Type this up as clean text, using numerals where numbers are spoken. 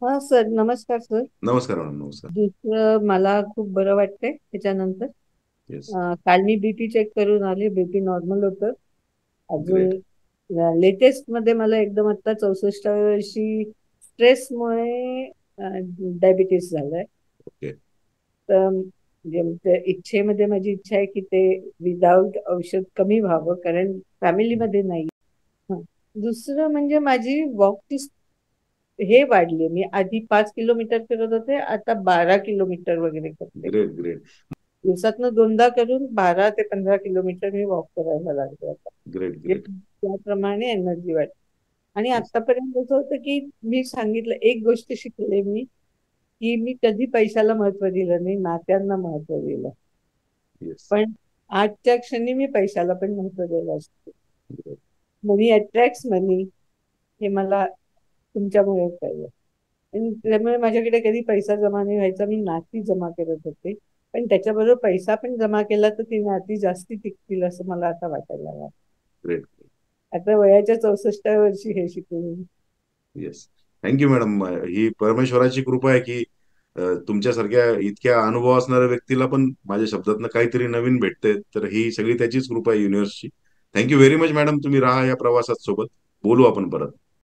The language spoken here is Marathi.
हा सर, नमस्कार सर. नमस्कार मॅडम, नमस्कार. दुसरं मला खूप बरं वाटतंय त्याच्यानंतर. येस. काल मी बीपी चेक करून आले, बीपी नॉर्मल होतं. ग्रेट. अजून लेटेस्ट मध्ये मला एकदम आता 64व्या वर्षी स्ट्रेसमुळे डायबिटीस झालाय. ओके. तर म्हणजे त्या इच्छेमध्ये माझी इच्छा आहे की ते विदाऊट औषध कमी व्हावं, कारण फॅमिलीमध्ये नाही. हं. दुसरं म्हणजे माझी वॉकची हे वाढली. मी आधी 5 किलोमीटर करत होते, आता 12 किलोमीटर वगैरे करते. ग्रेट. ग्रेट. दिवसातनं दोनदा करून 12 ते 15 किलोमीटर मी वॉक करायला लागले आता. ग्रेट. म्हणजे ग्रेट. त्याप्रमाणे एनर्जी वाटते. आणि येस. आतापर्यंत असं होतं की मी सांगितलं, एक गोष्ट शिकले मी, की मी कधी पैशाला महत्व दिलं नाही, नात्यांना महत्व दिलं. येस. पण आजच्या क्षणी मी पैशाला पण महत्व द्यायला असते. ग्रेट. मनी अट्रॅक्ट्स मनी, हे मला तुमच्यामुळे कळलं. आणि त्यामुळे माझ्याकडे कधी पैसा जमा नाही व्हायचा, मी नाती जमा करत होते. पण त्याच्याबरोबर पैसा पण जमा केला तर ती नाती जास्ती टिकतील असं मला आता वाटायला लागलं. ग्रेट. आता वयाच्या 64व्या वर्षी हे शिकले. येस. Thank you madam. ही परमेश्वराची कृपा आहे की तुमच्यासारख्या इतक्या अनुभव असणाऱ्या व्यक्तीला पण माझ्या शब्दातनं काहीतरी नवीन भेटते, तर ही सगळी त्याचीच कृपा आहे युनिव्हर्सची. Thank you very much madam. तुम्ही राहा या प्रवासात सोबत. बोलू आपण परत.